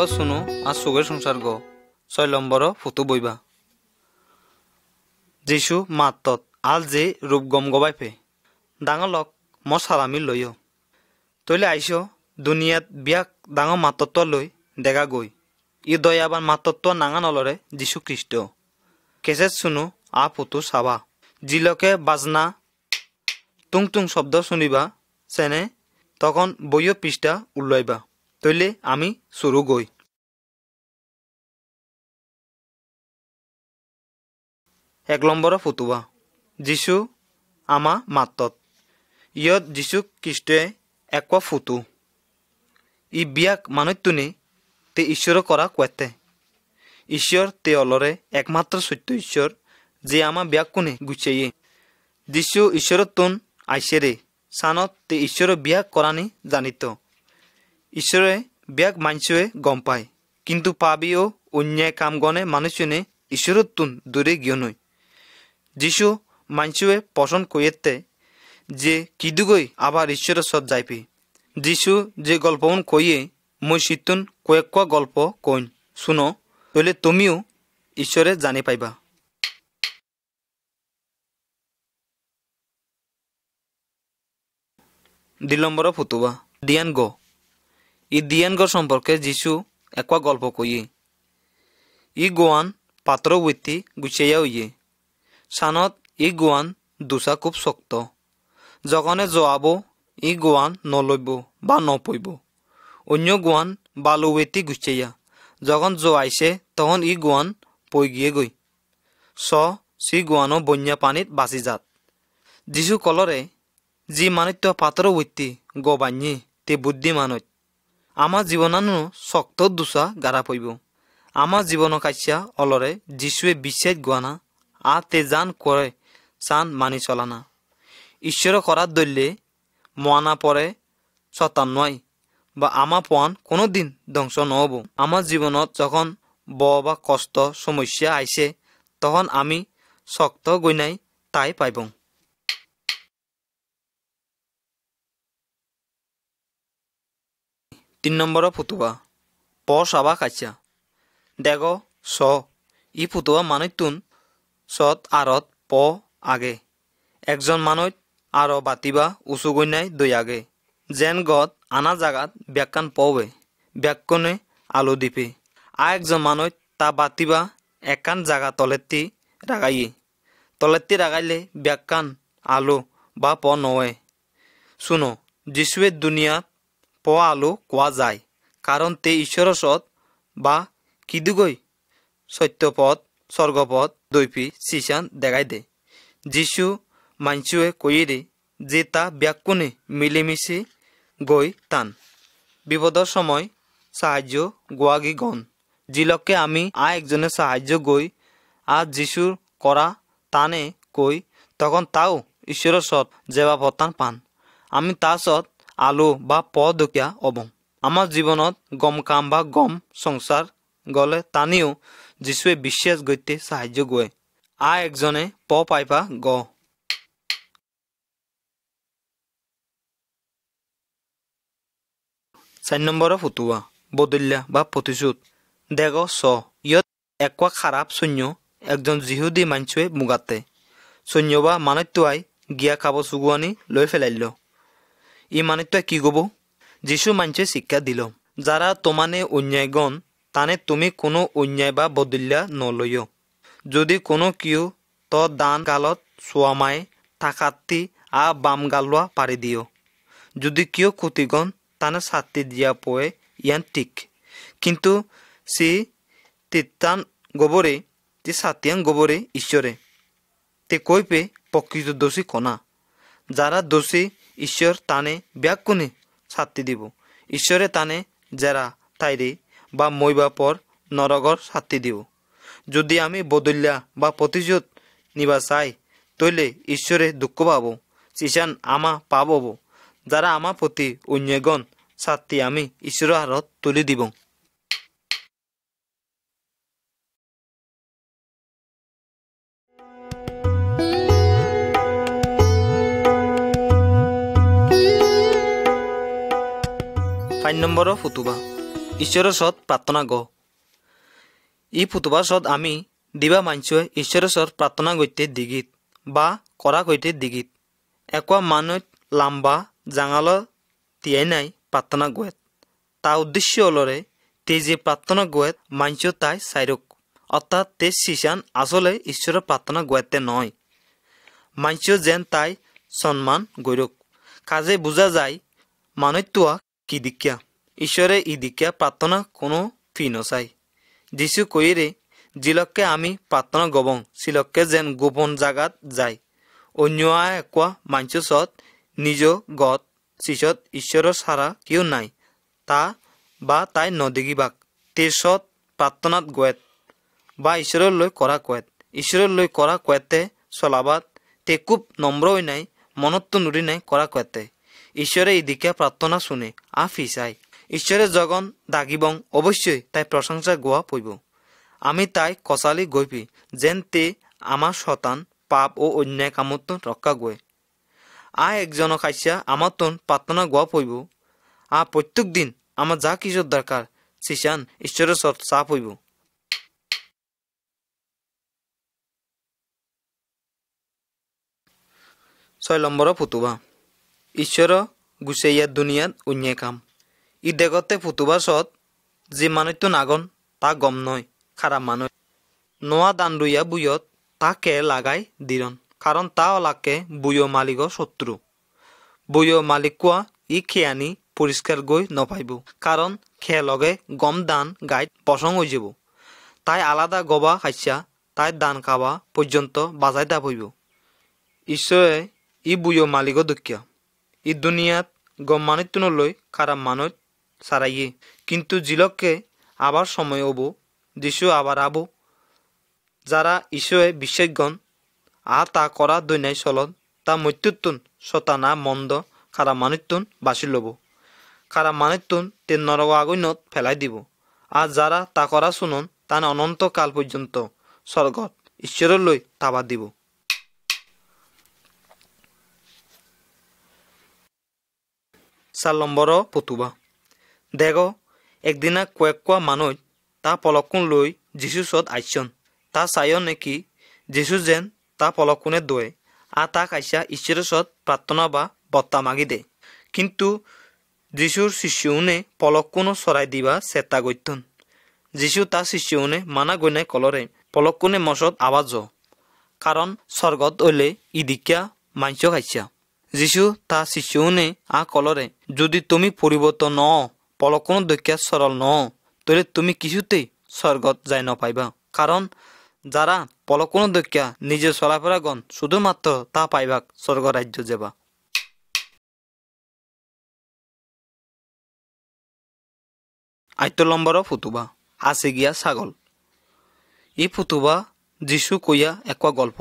শুনো আর সুগের সংসার গ 6 নম্বর ফুটু বইবা যিশু মাতত আল যে রূপ গম গবাইপে ডাঙলক ম সালামি লইও তৈলে আইস দুনিয়াত বিয়াক ডাঙর মাতত্ব লই দেখা গই ই দয়াবান মাতত্ব নাঙা নলরে যিশু খ্রিস্ট কেসেট শুনো আ ফুটু সাবা জিলকে বাজনা তুং তুং শব্দ শুনিবা সেনে তখন বইও পৃষ্ঠা উল্লাইবা তৈলে আমি শুরু গই 1 নম্বর ফুটুবা যিশু আমা মাতত ইয়ত যিশু খ্রিস্টে এক ফুটু ই বিয়াক মানুতুনে তে ঈশ্বর করা কুয়েতে ঈশ্বর তে অলরে একমাত্র সত্য ঈশ্বর যে আমা বিয়াক কোনে গুছাইয়ে যিশু ঈশ্বর তুন আইসেরে সানত তে ঈশ্বর বিয়াক করানি জানিত ঈশ্বরে বিয়াক মানসুয়ে গম পায় কিন্তু পাবি ও অন্যায় কামগণে মানুষনে ঈশ্বর তুন দূরে গিয়ে নয় যিশু মানসুয়ে পছন্দ কইতে যে কিদুগই আবার ঈশ্বরের সৎ যাইপি যিশু যে গল্পন কইয়ে মই সিতুন কয়েক গল্প কইন শুনো তইলে তুমিও ঈশ্বরে জানি পাইবা 2 নম্বর ফুটুবা দিয়ান গো ই দিয়ান গো সম্পর্কে যিশু এক গল্প কইয়ে ই গোয়ান পাত্র বইতি গুছাইয়া হইয়ে সানত ই গোয়ান দুসা খুব শক্ত যখনে জোয়াব ই গোয়ান নলইব বা নপইব অন্য গোয়ান বালু বইতি গুছাইয়া যখন জোয়াইছে তখন ই গোয়ান পই গিয়ে গই সি গোয়ানো বন্যা পানিত বাঁচি যাত যিশু কলরে যি মানিত্য পাত্র বইতি গবান্যে তে বুদ্ধিমানত আমার জীবনানো শক্ত দুসা গারা পইব আমার জীবন কাইসা অলরে যিশুয়ে বিশ্বাস গোয়ানা আ তে জান করে চান মানি চলানা ঈশ্বর করার দল্যে মনা পরে শতান নয় বা আমা পয়ান কোনো দিন ধ্বংস নহব আমার জীবনত যখন বা কষ্ট সমস্যা আইছে তখন আমি শক্ত গইনাই তাই পাইব 3 নম্বর ফুটুবা প সাবা কাইছা দেগ স ই ফুটুবা মানুতুন সৎ আরত প আগে একজন মানুষ আরো বাতিবা উঁচু গইনাই দই আগে যেন গত আনা জাগাত ব্যাখ্যান পবে ব্যাখ্যনে আলো দিপে একজন মানুষ তা বাতিবা একান জাগা তলেতি রাগাইলে ব্যাখ্যান আলো বা প নয় শুনো যিশুয়ে দুনিয়াত প আলো কোয়া যায় কারণ তে ঈশ্বর সৎ বা কিদুগই সত্যপথ স্বর্গপথ দৈপি সিসান দেখাই দে যিশু মানসুয়ে কইরে যে তা ব্যাকুনে মিলেমিশে গই টান বিপদর সময় সাহায্য গোয়াগি গণ জিলকে আমি একজনের সাহায্য গই আর যিশুর করা টানে কই তখন তাও ঈশ্বরের সৎ যেবা পতান পান আমি তা সৎ আলো বা প দকিয়া অবং আমার জীবনত গম কাম বা গম সংসার গলে টানিও যিশুয়ে বিশ্বাস গইতে সাহায্য গয়ে একজনে প পাইবা গ 4 নম্বর ফুটুয়া বদল্যা বা প্রতিশোধ দেগ স ইয়ত এক খারাপ সৈন্য একজন জিহুদি মানসুয়ে মুগাতে সৈন্য বা মানিত্যুয়াই গিয়া খাব সুগুয়ানি লই ফেলাইল ই মানিত্যুয়াই কি গব যিশু মানসুয়ে শিক্ষা দিল যারা তোমানে অন্যায়গণ তানে তুমি কোনো অন্যায় বা বদল্যা নলইও যদি কোনো কিউ ত দান গালত সোয়ামায় থাকাতি বাম গালোয়া পারি দিও যদি কিয় ক্ষতিগণ তানে ছাতি দিয়া পয়ে ইয়ান ঠিক কিন্তু সি তিতান গোবরে তে সাতিয়ান গোবরে ঈশ্বরে তে কইপে প্রকৃত দোষী কণা যারা দোষী ঈশ্বর তানে ব্যাকুনে ছাতি দিব ঈশ্বরে তানে যারা তাইরে বা মইবা পর নরগর ছাতি দিব যদি আমি বদল্যা বা প্রতিশোধ নিবা চাই তইলে ঈশ্বরে দুঃখ পাব চিসান আমা পাব যারা আমা প্রতি অন্যগণ ছাতি আমি ঈশ্বর হারত তুলি দিব 5 নম্বর ফুটুবা ঈশ্বৰৰ ওচৰত প্ৰাৰ্থনা গ ই পুতুবা ওচৰত আমি দিবা মাঞ্চুৱে ঈশ্বৰৰ ওচৰত প্ৰাৰ্থনা গৈতে দিগিত বা কৰা গৈতে দিগিত একোৱা মানুহ লাম্বা জাঙাল তিয়াই নাই প্ৰাৰ্থনা গোৱেত তা উদ্দেশ্য অলৰে তে যে প্ৰাৰ্থনা গোৱেত মাঞ্চু তাই চাইৰক অৰ্থাৎ তে শিশান আসলে ঈশ্বৰৰ প্ৰাৰ্থনা গোৱেতে নহয় মাঞ্চু যেন তাই সন্মান গৈৰক কাজে বুজা যায় মানুহটোৱা কি দিক্যা ঈশ্বৰে ই দিক্যা প্ৰাৰ্থনা কোনো ফি নচাই যিশু কৈৰে জিলকে আমি প্ৰাৰ্থনা গবং সিলকে যেন গোপন জাগাত যায় অন্য একোৱা মাঞ্চু চত নিজ গত শিশত ঈশ্বৰৰ সাৰা কিয় নাই তা বা তাই নদিগিবাক তেৰ চত প্ৰাৰ্থনাত গোৱেত বা ঈশ্বৰলৈ কৰা কোৱেত ঈশ্বৰলৈ কৰা কোৱেতে চলাবাত তে খুব নম্ৰ হৈ নাই মনতটো নুৰি নাই কৰা কোৱেতে ঈশ্বৰে ইদিকে প্ৰাৰ্থনা শুনে ফিচাই ঈশ্বৰে জগন দাগিবং অৱশ্যই তাই প্ৰশংসা গোৱা পইব আমি তাই কচালি গৈপি যেন তে আমাৰ শতান পাপ ও অন্যায় কামত ৰক্ষা গৈ একজন খাইছা আমাৰ তন প্ৰাৰ্থনা গোৱা পইব প্ৰত্যেক দিন আমাৰ যা কিছু দৰকাৰ শিশান ঈশ্বৰৰ ওচৰত চাহ পইব 6 নম্বৰৰ ফুতুবা ঈশ্বৰ গুচেয়া দুনিয়াত অন্যায় কাম ই দেগতে ফুতুবা চত যে মানুহটো নাগন তা গম নয় খারাপ মানুহ নোয়া দান রইয়া বুয়ত তাকে লাগাই দিরন কারণ তা ওলাকে বুয় মালিকৰ শত্ৰু বুয় মালিক কোৱা ই খেয়ানি পরিষ্কার গৈ নপাইব কারণ খেয়ে লগে গম দান গাইড পসং হৈ যাব তাই আলাদা গবা খাইছা তাই দান খাবা পর্যন্ত বাজাই দা হইব ঈশ্বৰে ই বুয় মালিকৰ দুখিয়া ই দুনিয়াত গম মানুষলৈ খারাপ মানুষ সারাইয়ে কিন্তু জিলকে আবার সময় হব যিশু আবার আবো যারা ঈশ্বরে বিশ্বাসগণ তা করা দৈনাই চলত তা মৃত্যুতুন শতানা মন্দ খারাপ মানুষতুন বাঁচি লব খারাপ মানুষতুন তে নরক আগুনত ফেলাই দিব যারা তা করা শুনন তান অনন্তকাল পর্যন্ত স্বর্গত ঈশ্বরলৈ তাবা দিব 4 নম্বৰৰ পুতুবা দেখো একদিনা কোৱা মানুহ তা পলকুন লৈ যিশুচত আইছন তা চাইও নেকি যিশু যেন তা পলকুনে দোৱে তাক আইসা ঈশ্বৰচত প্ৰাৰ্থনা বা বত্তা মাগি দে কিন্তু যিশুৰ শিষ্যউনে পলকুনো চৰাই দিবা চেতা গৈতন যিশু তা শিষ্যউনে মানা গইনাই কলৰে পলকুনে মচত আৱাজ কাৰণ স্বৰ্গত ওলে ইদিকা মাঞ্চ খাইছা যিশু তা শিষ্যউনে কলরে যদি তুমি পরিবর্তন ন পলকোন দক্ষা সরল ন তাহলে তুমি কিছুতেই স্বর্গত যাই নপাইবা কারণ যারা পলকোন দক্ষা নিজে চলাফেরা গণ শুধুমাত্র তা পাইবাক স্বর্গ রাজ্য যাবা 8 নম্বৰৰ ফুতুবা আছে গিয়া ছাগল এই ফুতুবা যিশু কইয়া একোৱা গল্প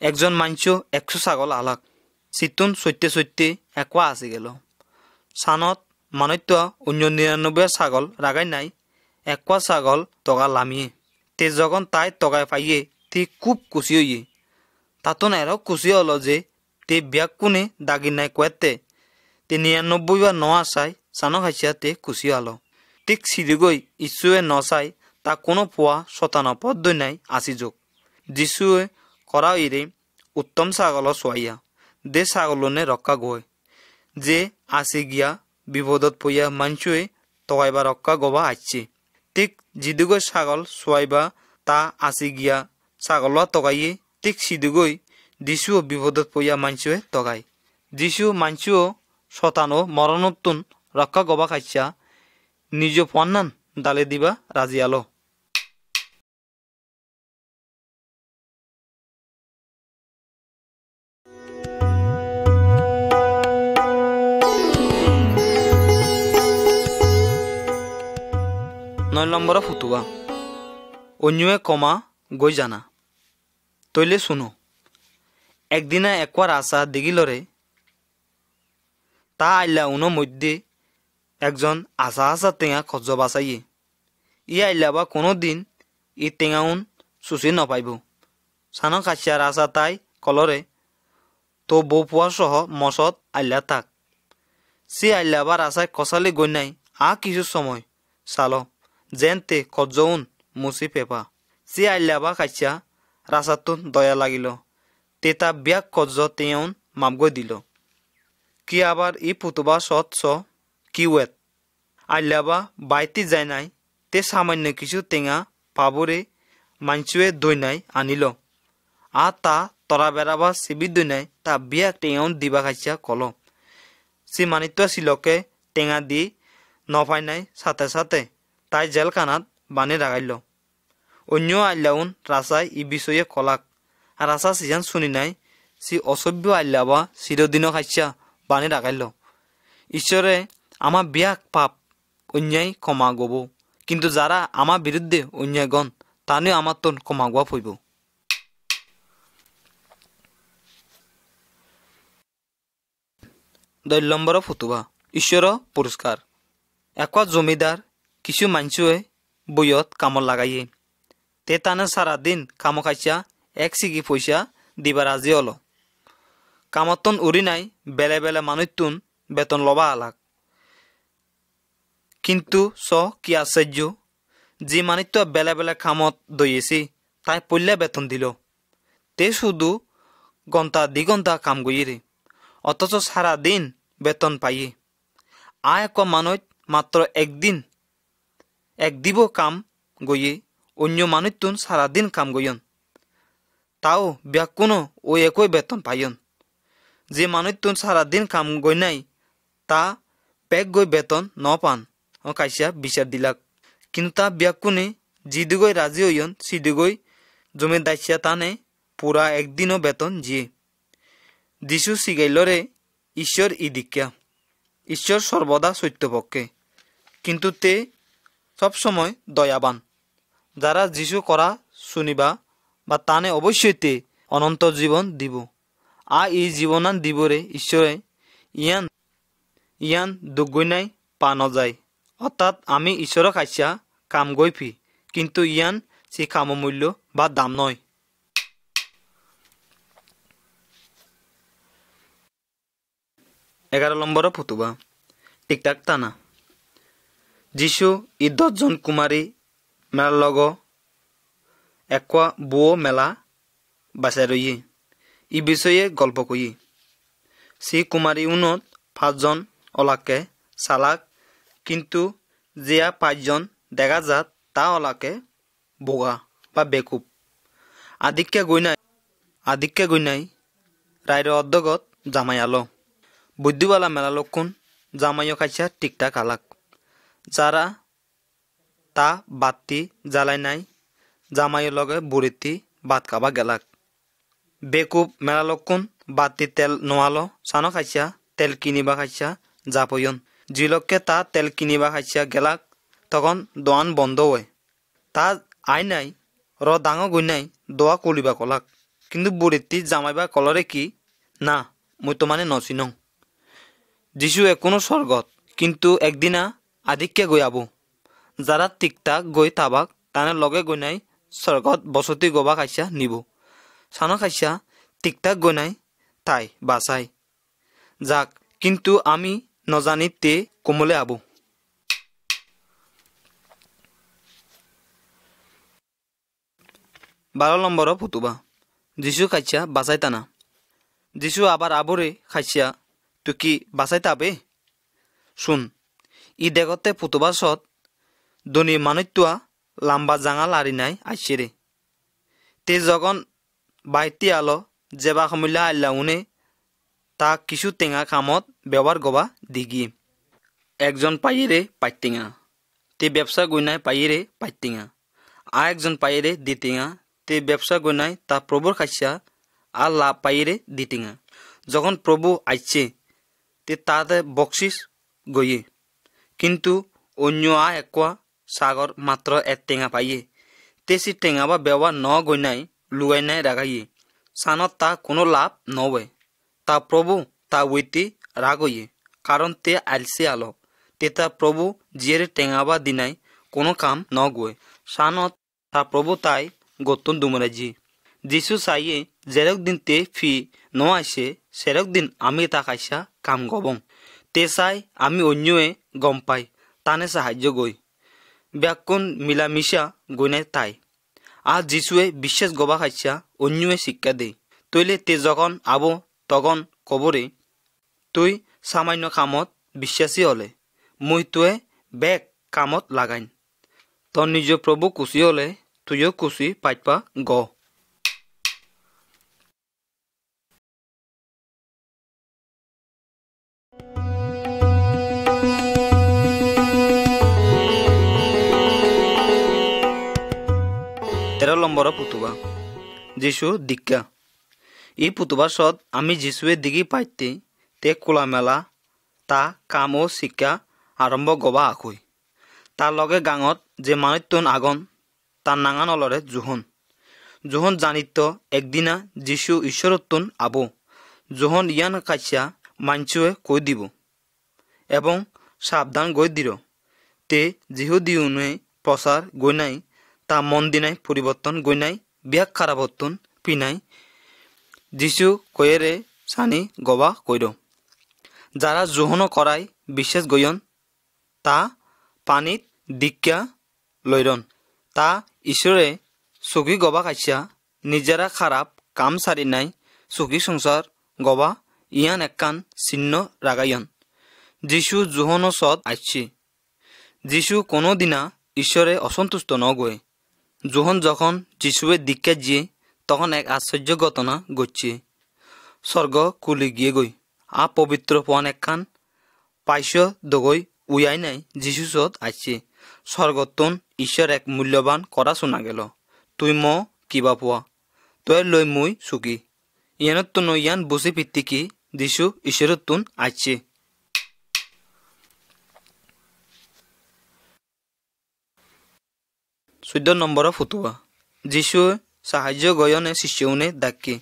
একজন মাঞ্চ 100 ছাগল আলাক চিতুন সত্যে সত্যে একোৱা আছে গেল সানত মানুষ অন্য 99 ছাগল ৰাগাই নাই একোৱা ছাগল টকা লামিয়ে তে যখন তাই টকাই পাইয়ে তে খুব খুশি হইয়ে তাতন এর খুশি হল যে তে ব্যাগ কোনে দাগি নাই কোয়াতে তে 99 বা 9 আসাই সানো খাইছা তে খুশি হল ঠিক সিদিগৈ ইছুয়ে নচাই তা কোনো পোৱা শতানপদ দৈ নাই আসি যোগ যিশুয়ে করা ইরে উত্তম ছাগল সোয়াইয়া দে ছাগলনে রক্ষা গয় যে আসি গিয়া বিপদত পইয়া মাঞ্চুয়ে টকাইবা রক্ষা গবা আসছে ঠিক যিদিগৈ ছাগল সোয়াইবা তা আসি গিয়া ছাগল টকাইয়ে ঠিক সিদিগৈ যিশু বিপদত পইয়া মাঞ্চুয়ে টকাই যিশু মাঞ্চুও শতানো মরণতুন রক্ষা গবা খাইছা নিজ পন্নান ডালে দিবা রাজি আলো 9 নম্বৰৰ ফুতুবা অন্যয়ে কমা গৈ জানা তইলে শুনো একদিনা একবার আসা দেখিলরে তা আইলা উনো মধ্যে একজন আসা আসা টেঙা খজ্জ বাঁচাইয়ে ই আইলা বা কোনো দিন ই টেঙাউন চুচি নপাইব সানো খাচিয়ার আসা তাই কলরে তো বউ পোৱা সহ মচত আইলা তাক সি আইলা বা আসায় কচালি গই নাই কিছু সময় চালো যেন তে কজউন মুচি পেপা সি আইলাবা খাইছা রাসাতুন দয়া লাগিল তেতা বিয়াক কজ তেউন মাপগৈ দিল কি আবার ই পুতুবা সৎ স কি ওয়েত আইলাবা বাইতি যায় নাই তে সামান্য কিছু টেঙা পাবরে মাঞ্চুয়ে দই নাই আনিল তা তরা বেড়াবা সিবি দই নাই তা বিয়াক টেঙাউন দিবা খাইছা কল সি মানিত্য সিলকে টেঙা দি নফাই নাই সাথে সাথে তাই জেলখানাত বানি রাখাইল অন্য আইলাউন রাসাই ই বিষয়ে কলাক রাসা সিজান শুনি নাই সি অসভ্য আইলাবা চিরদিন খাইছা বানি রাখাইল ঈশ্বরে আমার বিয়াক পাপ অন্যায় ক্ষমা গব কিন্তু যারা আমার বিরুদ্ধে অন্যায় গণ তানিও আমার তোন ক্ষমা গোয়া ফইব 10 নম্বর ফুতুবা ঈশ্বর পুরস্কার একোয়া জমিদার কিছু মানসুয়ে বইয়ত কামত লাগাইয়ে তে তানে সারাদিন কাম খাইছা এক সিগি পয়সা দিবা রাজি হল কামতন উড়ি নাই বেলে বেলে মানুষতুন বেতন লবা আলাক কিন্তু কি আশ্চর্য যে মানিত্য বেলে বেলে কামত দইয়েছি তাই পল্লে বেতন দিল তে শুধু ঘন্টা 2 ঘন্টা কাম গইয়ে অথচ সারাদিন বেতন পাইয়ে একোয়া মানুষ মাত্র এক দিব কাম গইয়ে অন্য মানুষতুন সারাদিন কাম গইয়ন তাও ব্যাকুনো ও একই বেতন পাইয়ন যে মানুষতুন সারাদিন কাম গই নাই তা পেক গই বেতন ন পান ও কাইসা বিচার দিলাক কিন্তু তা ব্যাকুনে জিদিগই রাজি হইয়ন সিদিগই জমি দাইছিয়া তানে পুরা একদিনও বেতন জিয়ে যিশু সিগাইলরে ঈশ্বর ই দীক্ষা ঈশ্বর সর্বদা সত্যপক্ষে কিন্তু তে সবসময় দয়াবান যারা যিশু করা শুনিবা বা তানে অবশ্যই তে অনন্ত জীবন দিব এই জীবনান দিবরে ঈশ্বরে ইয়ান দুগৈ নাই পা নযায় অর্থাৎ আমি ঈশ্বর খাইছা কাম গৈফি কিন্তু ইয়ান সে কাম মূল্য বা দাম নয় 11 নম্বর ফুতুবা টিকটাক টানা যিশু ই 10 জন কুমারী মেলার লগ একোয়া বুয়ো মেলা বাসায় রইয়ে ই বিষয়ে গল্প কইয়ে সি কুমারী উনত 5 জন ওলাকে চালাক কিন্তু জিয়া 5 জন দেখা যাত তা ওলাকে বোগা বা বেকুব আদিক্যে গই নাই রায়ের অর্ধগত জামাই আলো বুদ্ধিওয়ালা মেলা লক্ষণ জামাইও খাইছা টিকটাক আলাক যারা তা বাতি জ্বালাই নাই জামাইয়ের লগে বুড়িতি বাত খাবা গেলাক বেকুব মেলা লক্ষণ বাতি তেল নোয়ালো সানো খাইছা তেল কিনিবা খাইছা জাপয়ন জিলককে তা তেল কিনিবা খাইছা গেলাক তখন দোয়ান বন্ধ হয় তা আই নাই ডাঙর গই নাই দোয়া কলিবা কলাক কিন্তু বুড়িতি জামাইবা কলরে কি না মই তো মানে নচিনং যিশু এখনো স্বর্গত কিন্তু একদিনা আধিক্যে গৈ আবো যারা টিকটাক গৈ তাবাক তানে লগে গৈ নাই স্বর্গত বসতি গবা খাইছা নিব সানো খাইছা টিকটাক গৈ নাই তাই বাসাই যাক কিন্তু আমি নজানি তে কোমলে আবো 12 নম্বর ফুতুবা যিশু খাইছা বাসাই টানা যিশু আবার আবরে খাইছা তু কি বাসাই তাবে শুন ই দেখতে ফুতুবা সত ধনী মানুষটুয়া লাম্বা জাঙা লারি নাই আইসেরে তে যখন বাইতি আলো যেবা সমুল্লা আল্লা উনে তা কিছু টেঙা কামত ব্যবহার গবা দিগি একজন পাইরে পাইটিঙা তে ব্যবসা গইনাই পাইরে পাইটিঙা একজন পাইরে দিটিঙা তে ব্যবসা গইনাই তা প্রভুর খাইছা লাভ পাইরে দিটিঙা যখন প্রভু আইছে তে তাতে বকশিস গইয়ে কিন্তু অন্য একোয়া সাগর মাত্র এক টেঙা পাইয়ে তে সি টেঙা বা ব্যবহার ন গইনাই লুগাই নাই রাগাইয়ে সানত তা কোনো লাভ নবে তা প্রভু তা উইতি রাগ হইয়ে কারণ তে আলসে আলো তে তা প্রভু জিয়ের টেঙা বা দিনাই কোনো কাম ন গয়ে সানত তা প্রভু তাই গতন দুমরাজি যিশু চাইয়ে যেরক দিন তে ফি ন আসে সেরক দিন আমি তা খাইছা কাম গবং তে চাই আমি অন্যয়ে গম পাই তানে সাহায্য গই ব্যাকুণ মিলামিশা গইনাই তাই আর যিশুয়ে বিশ্বাস গবা খাইছা অন্যে শিক্ষা দেই তৈলে তে যখন আবো তখন কবরে তুই সামান্য কামত বিশ্বাসী হলে মুই তুয়ে বেগ কামত লাগাইন তোর নিজ প্রভু খুশি হলে তুইও খুশি পাইপা গ 13 নম্বর পুতুবা যিশু দীক্ষা এই পুতুবার সদ আমি যিশুয়ের দিকে পাইতে তে খোলামেলা তা কাম ও শিক্ষা আরম্ভ গবা আখই তার লগে গাঙত যে মানুষজন আগন তার নাঙান অলরে জোহন জানিত একদিনা যিশু ঈশ্বরত্বন আবো জোহন ইয়ান কাইসা মাঞ্চুয়ে কই দিব এবং সাবধান গই দিল তে যিহু দিউনে প্রচার গইনাই তা মন দিনাই পরিবর্তন গইনাই বিয়াক খারাপত্তন পিনাই যিশু কয়েরে সানি গবা কইর যারা জোহন করাই বিশ্বাস গয়ন তা পানিত দীক্ষা লইরন তা ঈশ্বরে সুখী গবা খাইছা নিজেরা খারাপ কাম সারি নাই সুখী সংসার গবা ইয়ান একান চিহ্ন রাগাইয়ন যিশু জোহন সদ আইছি যিশু কোনো দিনা ঈশ্বরে অসন্তুষ্ট নগয়ে জোহন যখন যিশুয়ের দীক্ষা দিয়ে তখন এক আশ্চর্য ঘটনা ঘটছে স্বর্গ কুলি গিয়ে গই পবিত্র পন একখান পাইশ দগই উয়াই নাই যিশু সদ আইছে স্বর্গতন ঈশ্বর এক মূল্যবান করা শোনা গেল তুই ম কিবা পোৱা তই লৈ মুই সুখী ইয়ানতন ইয়ান বুঝি পিত্তিকি যিশু ঈশ্বরতন আইছে 14 নম্বর ফুতুয়া যিশু সাহায্য গয়নে শিষ্যউনে ডাকি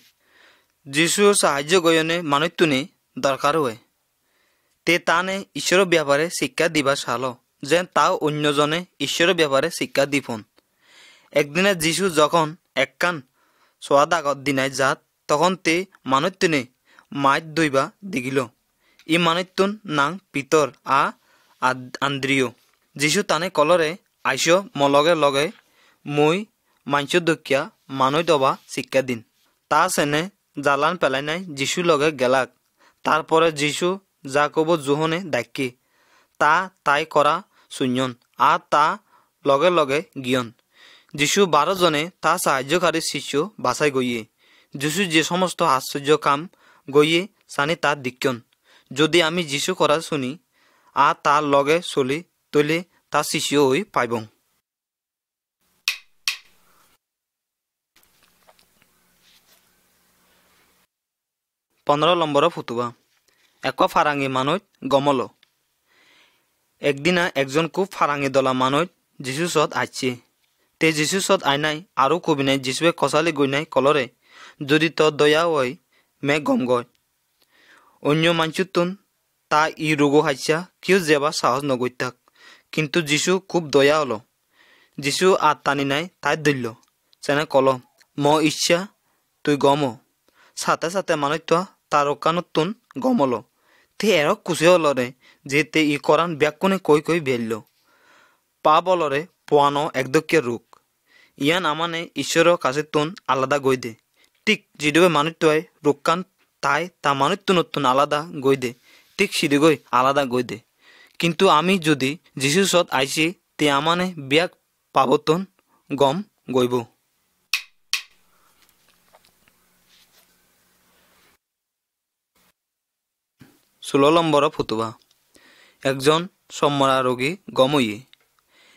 যিশু সাহায্য গয়নে মানুষতুনে দরকার হয় তে তানে ঈশ্বৰৰ ব্যাপাৰে শিক্ষা দিবা চাল যেন তাও অন্যজনে ঈশ্বৰৰ ব্যাপারে শিক্ষা দিপন একদিনে যিশু যখন একখান সোয়াদ আগত দিনাই যাত তখন তে মানুষতুনে মাইত দইবা দেখিল ই মানুষতুন নাং পিতর আন্দ্রিয় যিশু তানে কলরে আইস মলগে লগে মই মাঞ্চ দক্ষিয়া মানুষ দবা শিক্ষা দিন তা সেনে জালান পেলাই নাই যিশু লগে গেলাক তারপরে যিশু যা কব জোহনে ডাকি তা তাই করা শূন্যন তা লগে লগে গিয়ন যিশু 12 জনে তা সাহায্যকারী শিষ্য বাছাই গইয়ে যিশু যে সমস্ত আশ্চর্য কাম গইয়ে সানি তার দিক্ষণ যদি আমি যিশু করা শুনি তার লগে চলি তৈলে তা শিষ্য হই পাইবং 15 নম্বর ফুতুবা এক ফারাঙ্গি মানুষ গমল একদিনা একজন খুব ফারাঙ্গি দলা মানুষ যিশু সদ আইছে তে যিশু সদ আইনাই আরো কবি নাই যিশুয়ে কসালি গইনাই কলরে যদি তোর দয়া হয় মে গম গয় অন্য মাঞ্চুতুন তা ই রোগ হাইছা কেউ যাবা সাহস নগৈতাক কিন্তু যিশু খুব দয়া হলো যিশু টানি নাই তাই ধরল সেনে কল ম ইচ্ছা তুই গম সাথে সাথে মানুষ তো তার কানতুন গমল তে এরক কুচি হলরে যে তে ই করান ব্যাকুনে কই বেলল পা বলরে পোয়ানো একদক্ষীয় রোগ ইয়ান আমানে ঈশ্বৰৰ কাছে তুন আলাদা গই দে ঠিক যেভাবে মানুষ তোয় রোগকান তাই তা মানুষ নতুন আলাদা গই দে ঠিক সিদিগই আলাদা গই দে কিন্তু আমি যদি যিশু সদ আইছি তে আমানে ব্যাক পাবতন গম গইব 16 নম্বর ফুতুবা একজন সম্মরা রোগী গমইয়ে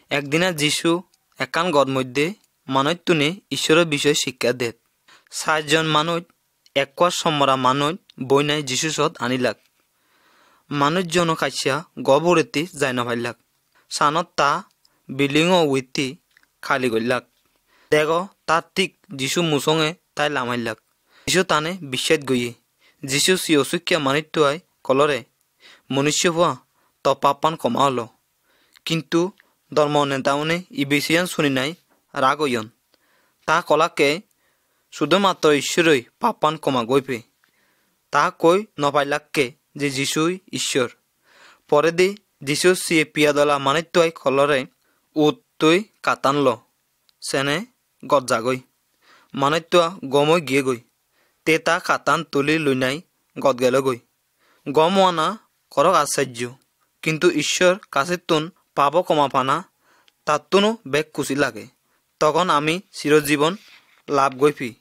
একদিনা যিশু একান গদ মধ্যে মানুষতুনে ঈশ্বরের বিষয় শিক্ষা দেত 7 জন মানুষ একোয়া সম্মরা মানুষ বইনাই যিশু সদ আনিলাক মানুষজন কাইসা গবরেতি যাই না ভাইলাক সানত তা বিল্ডিং উইতি খালি গইলাক দেখো তার ঠিক যিশু মুসঙে তাই লামাইলাক যিশু তানে বিশ্বাস গইয়ে যিশু সিয়সুকিয়া মানুষটুয়াই কলরে মনুষ্য হওয়া তো পাপান কমা হলো কিন্তু ধর্ম নেতাউনে ই বেশিয়ান শুনি নাই রাগ হইয়ন তা কলাকে শুধুমাত্র ঈশ্বরই পাপান কমা গইপে তা কই নপাইলাককে যে যিশুই ঈশ্বর পরে দি যিশু সিয়ে পিয়াদলা মানিত্যই কলরে উত তুই কাটানল সেনে গজ্জাগৈ মানিত্যা গমই গিয়ে গই তে তা কাটান তুলি লুইনাই গদ গেল গই গমওয়ানা করক আশ্চর্য কিন্তু ঈশ্বর কাছে তুন পাব কমা পানা তাতুনো বেগ খুশি লাগে তখন আমি চিরজীবন লাভ গইফি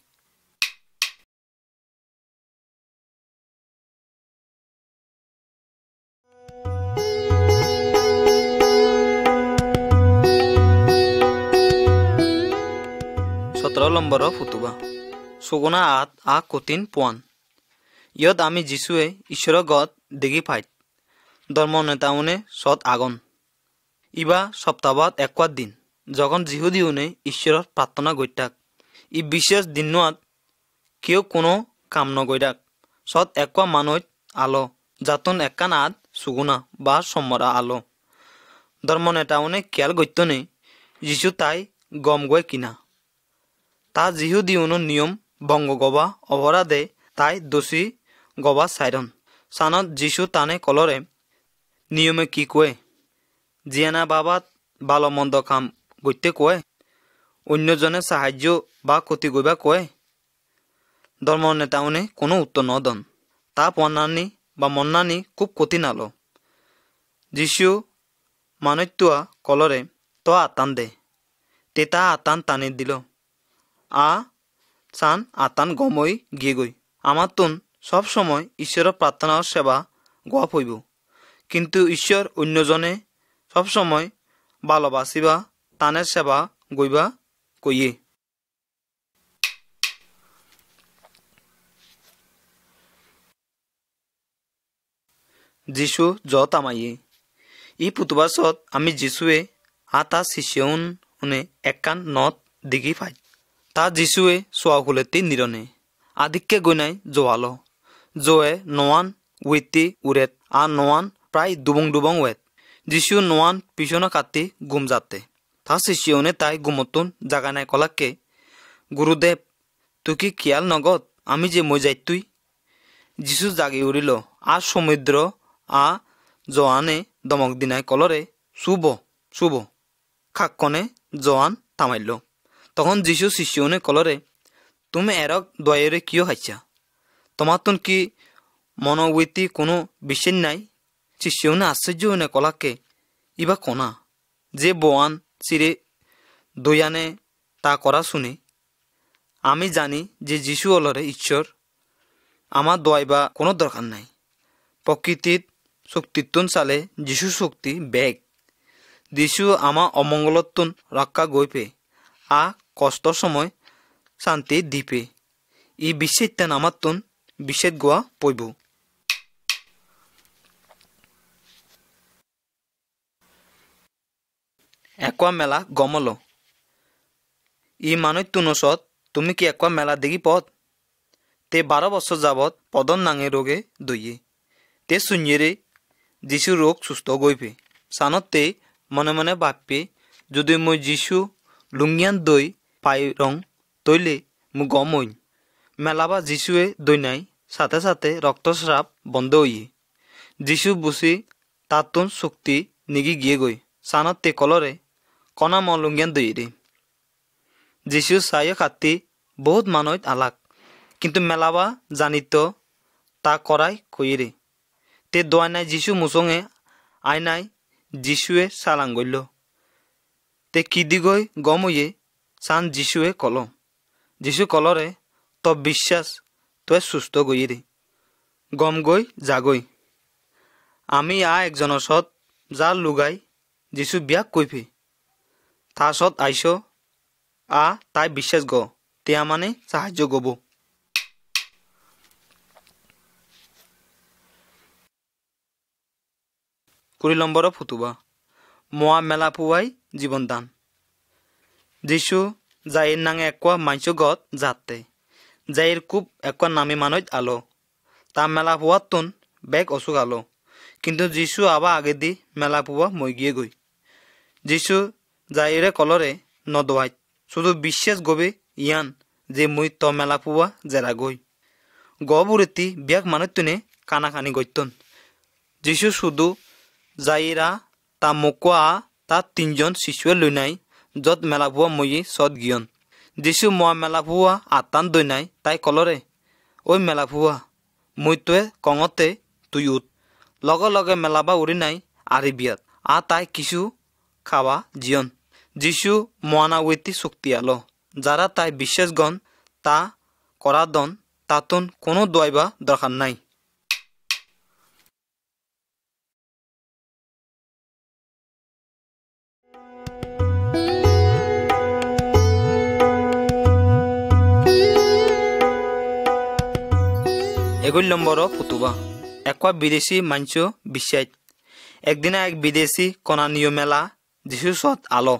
17 নম্বৰৰ ফুটুবা সুগুণা আ কঠিন পোৱান ইয়ত আমি যিশুৱে ঈশ্বৰৰ গত দেখি ফাইট ধৰ্ম নেতাউনে সৎ আগন ইবা সপ্তাহত একোৱা দিন যখন যিহুদিউনে ঈশ্বৰৰ প্ৰাৰ্থনা গৈতাক ই বিশেষ দিনত কেউ কোনো কাম নগৈতাক সৎ একোৱা মানুহ আলো যাতন একান আত সুগুণা বা সমৰা আলো ধৰ্ম নেতাউনে খেয়াল গৈতনে যিশু তাই গম গৈ কিনা তা যিহুদিউনৰ নিয়ম ভংগ গবা অপৰাধে তাই দোষী গবা চাইৰন সানত যিশু তানে কলৰে নিয়মে কি কয় জিয়ানা বাবাত ভালো মন্দ কাম গইতে কয় অন্যজনে সাহায্য বা ক্ষতি গইবা কয় ধর্ম নেতাউনে কোনো উত্তর নদন তা পন্নানি বা মন্নানি খুব কঠিন আলো যিশু মানত্যুয়া কলরে তো আতান দে তেতা আতান টানি দিল চান আতান গমই গিয়ে গই আমার তুন সব সময় ঈশ্বরের প্রার্থনা সেবা গোয়া পইব কিন্তু ঈশ্বর অন্যজনে সব সময় ভালোবাসিবা তানের সেবা গইবা কইয়ে যিশু যত আমাইয়ে ই পুতুবাসত আমি যিশুৱে তা শিষ্যউন একান নত দিগি পাই তা যিশুৱে চোৱা খুলেতি নিরনে আদিককে গইনাই জোয়ালো জোয়ে নোয়ান উইতি উরেত নোয়ান প্রায় দুবং ওয়েত যিশু নোয়ান পিছনে কাটি গুম যাতে তা শিষ্যউনে তাই গুমতুন জাগা নাই কলাকে গুরুদেব তুই কি খেয়াল নগদ আমি যে মই যাই তুই যিশু জাগি উড়িল সমুদ্র জোয়ানে দমক দিনাই কলরে শুভ খাকনে জোয়ান থামাইল তখন যিশু শিষ্যউনে কলরে তুমি এরক দয়ারে কিয় খাইছা তোমার তুন কি মনোবৃত্তি কোনো বিশ্বাস নাই শিষ্যউনে আশ্চর্য হইনে কলাকে ইবা কনা যে বোয়ান চিরে দয়ানে তা করা শুনে আমি জানি যে যিশু অলরে ঈশ্বর আমার দয়াইবা কোনো দরকার নাই প্রকৃতিত শক্তিতুন চালে যিশু শক্তি বেগ যিশু আমার অমঙ্গলতুন রক্ষা গইপে কষ্টর সময় শান্তি দিপে ই বিশ্বাসতেন আমার তুন বিশেষ গোয়া পইব 1 মেলা গমল ই মানুষ তুনসত তুমি কি 1 মেলা দেখি পথ তে 12 বছর যাবত পদন নাঙে রোগে দইয়ে তে শূন্যরে যিশু রোগ সুস্থ গইপে সানত তে মনে মনে ভাবপে যদি মই যিশু লুঙ্গিয়ান দই পাই রং তৈলে মু গম হইন মেলাবা যিশুয়ে দই নাই সাথে সাথে রক্তস্রাব বন্ধ হইয়ে যিশু বুঝি তাতুন শক্তি নিগি গিয়ে গই সানত তে কলরে কনা ম লুঙ্গিয়ান দই রে যিশু সাইয় খাতি বহুত মানুষ আলাক কিন্তু মেলাবা জানিত তা করাই কইরে তে দোয়া নাই যিশু মুসঙে আই নাই যিশুয়ে সালাং গইল তে কি দিগই গম হইয়ে সান যিশুয়ে কল যিশু কলরে তো বিশ্বাস তই সুস্থ গইরে গম গই জাগই আমি একজনের সৎ যা লুগাই যিশু বিয়াক কইফে তা সৎ আইস তাই বিশ্বাস গ তিয়া মানে সাহায্য গব 20 নম্বৰৰ ফুটুবা মোয়া মেলা পুয়াই জীবন দান যিশু যাইর নাঙে একোয়া মাইসো গত যাতে যাইর খুব একোয়া নামি মানুষ আলো তা মেলা পুয়ার তুন বেগ অসুখ আলো কিন্তু যিশু আবা আগে দি মেলা পুয়া মই গিয়ে গই যিশু যাইরে কলরে নদোয়াই শুধু বিশ্বাস গবে ইয়ান যে মই তো মেলা পুয়া জেরা গই গবুরেতি বিয়াক মানুষ তুনে কানাকানি গইতন যিশু শুধু যাইৰা তা মোকোৱা তা 3জন শিশুৱে লৈ নাই য'ত মেলাভুৱা ময়ি চত গিয়ন যিছু মই মেলাভুৱা আটান দৈ নাই তাই কলৰে ঐ মেলাভুৱা মইটোৱে কঙতে তুই উঠ লগে লগে মেলাবা উৰি নাই আৰি বিয়াত তাই কিছু খাৱা জিয়ন যিছু মহানা ৱেতি শক্তি আলো যারা তাই বিশ্বাসগণ তা করা দন তাতুন কোনো দোয়াইবা দরকার নাই এগুল নম্বর ফুতুবা একবা বিদেশি মাংস বিশ্বাস একদিনা এক বিদেশি কনানীয় মেলা যিশু সত আলো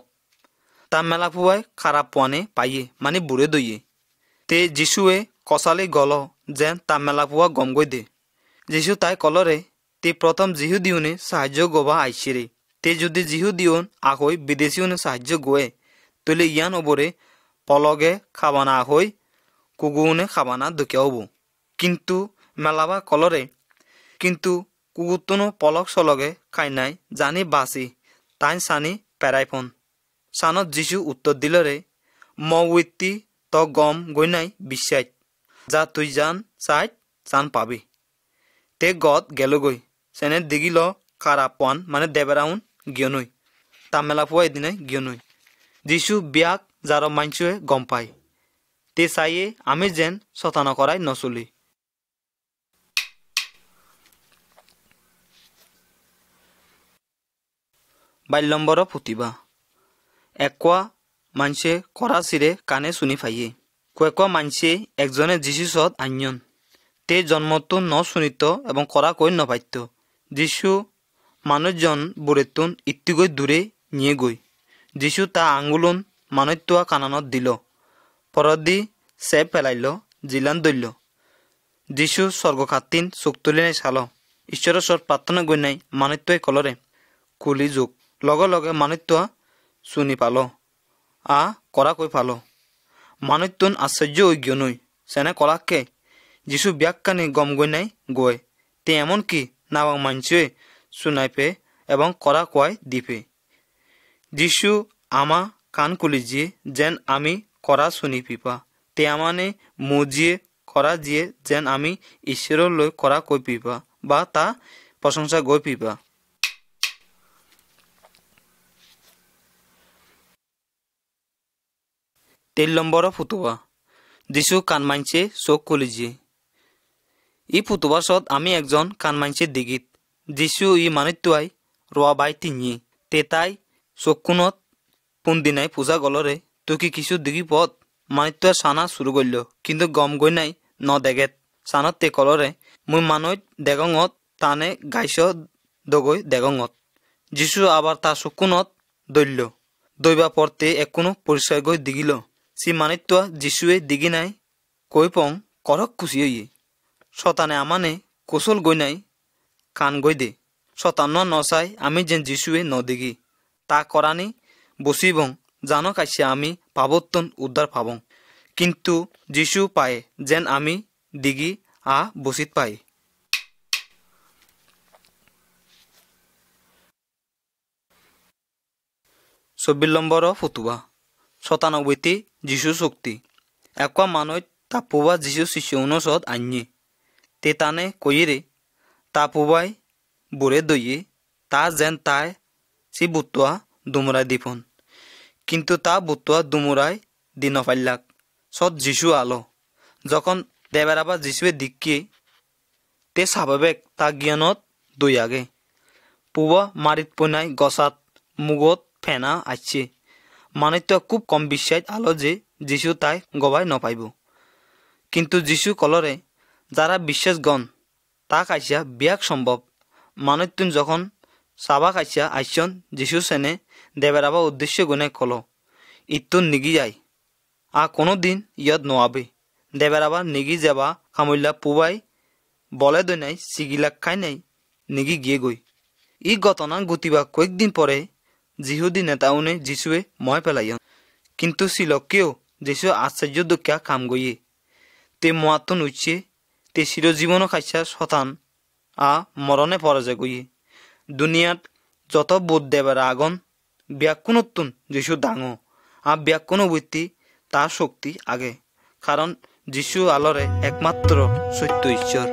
তা মেলা ফুয়াই খারাপ পোয়ানে পাইয়ে মানে বুড়ে দইয়ে তে যিশুয়ে কসালে গল যেন তা মেলা ফুয়া গম গই দে যিশু তাই কলরে তে প্রথম জিহু দিউনে সাহায্য গোবা আইসিরে তে যদি জিহু দিউন আহই বিদেশিউনে সাহায্য গোয়ে তলে ইয়ান ওবরে পলগে খাবানা আহই কুগুনে খাবানা দুকে হবো কিন্তু মেলাবা কলরে কিন্তু কুগুতনো পলক সলগে খাই নাই জানি বাসি তাই সানি পেরাইফোন সানত যিশু উত্তর দিলরে মউইতি তো গম গই নাই বিশ্বাস যা তুই জান চাই চান পাবি তে গদ গেল গই সেনে দিগিল খারাপ পান মানে দেবেরাউন গিয়নই তা মেলা ফুয়া এদিনে গিয়নই যিশু বিয়াক যার মাংসে গম পায় তে চাইয়ে আমি যেন শতান করাই নচলি 22 নম্বর ফুটিবা একোয়া মানসে করা সিরে কানে শুনি ফাইয়ে কয়েকোয়া মানসে একজনে যিশু সদ আন্যন তে জন্মতুন ন শুনিত এবং করা কই নপাইত যিশু মানুষজন বুড়েতুন ইত্তিগৈ দূরে নিয়ে গই যিশু তা আঙ্গুলুন মানুষটোয়া কানানত দিল পরদি সে পেলাইল জিলান দইল যিশু স্বর্গখাতিন চোখ তুলি নাই চাল ঈশ্বৰৰ ওচৰত প্ৰাৰ্থনা গৈ নাই মানুষটোৱে কলৰে কুলি যোগ লগে লগে মানুষটোৱা শুনি পালো করা কই পালো মানুষতুন আশ্চর্য অজ্ঞ নই সেনে কলাকে যিশু ব্যাখ্যানে গম গই নাই গয় তে এমন কি নাবাং মানসে শুনাইপে এবং করা কয় দিপে যিশু আমা কান কুলিজিয়ে যেন আমি করা শুনি পিপা তে আমানে মুজিয়ে করা জিয়ে যেন আমি ঈশ্বরের লৈ করা কই পিপা বা তা প্রশংসা গই পিপা 3 নম্বর ফুতুবা যিশু কান মানছে চোখ খুলিজিয়ে ই ফুতুবার সত আমি একজন কান মানছে দিগিত যিশু ই মানুষটাই রোয়া বাই তিনিয়ে তে তাই চোখকুনত পুনদিনাই পূজা গলরে তুকি কিছু দিগি পথ মানুষটা সানা শুরু করল কিন্তু গম গই নাই ন দেগেত সানত তে কলরে মুই মানুষ দেগঙত তানে গাইছ দগৈ দেগঙত যিশু আবার তা চোখকুনত দৈল্য দৈবা পড়তে একোনো পরিষ্কার গই দিগিল সি মানুষটা যিশুয়ে দিগি নাই কই পং করক খুশি হইয়ে শতানে আমানে কোশল গই নাই কান গই দে শতান্ন নচাই আমি যেন যিশুয়ে নদিগি তা করানি বসিবং জানো কাইছে আমি পাবত্তন উদ্ধার পাবং কিন্তু যিশু পায়ে যেন আমি দিগি বসিত পাই 24 নম্বর ফুতুবা 97টি যিশু শক্তি একোয়া মানুষ তা পুবা যিশু শিষ্য অনুসদ আন্যে তে তানে কইরে তা পুবাই বুড়ে দইয়ে তা যেন তাই সি বুতুয়া দুমুরাই দিপন কিন্তু তা বুতুয়া দুমুরাই দিন ফাইলাক সদ যিশু আলো যখন দেবেরাবা যিশুয়ে দিক্কি তে স্বাভাবিক তা জ্ঞানত দই আগে পুবা মারিত পনাই গসাত মুগত ফেনা আসছে মানুষটা খুব কম বিশ্বাস আলো যে যিশু তাই গবাই নপাইব কিন্তু যিশু কলরে যারা বিশ্বাসগণ তা কাইসা বিয়াক সম্ভব মানুষতুন যখন সাবা কাইসা আইসন যিশু সেনে দেবেরাবা উদ্দেশ্য গুনে কল ইতুন নিগি যায় কোনো দিন ইয়াদ নোয়াবে দেবেরাবা নিগি যাবা খামইলা পুবাই বলে দই নাই সিগিলাক খাই নাই নিগি গিয়ে গই ই ঘটনা গতিবা কয়েকদিন পরে যিহুদি নেতাউনে যিশুয়ে ময় পেলাইন কিন্তু ছিল কেউ যিশু আশ্চর্য দুঃখা কাম গইয়ে তে মোয়াতন উঠছে তে চিরজীবন খাইছা শতান মরণে পরাজয় গইয়ে দুনিয়াত যত বুধ দেবের আগন ব্যাকুণতুন যিশু ডাঙো আর ব্যাকুণ বৃত্তি তার শক্তি আগে কারণ যিশু আলোরে একমাত্র সত্য ঈশ্বর।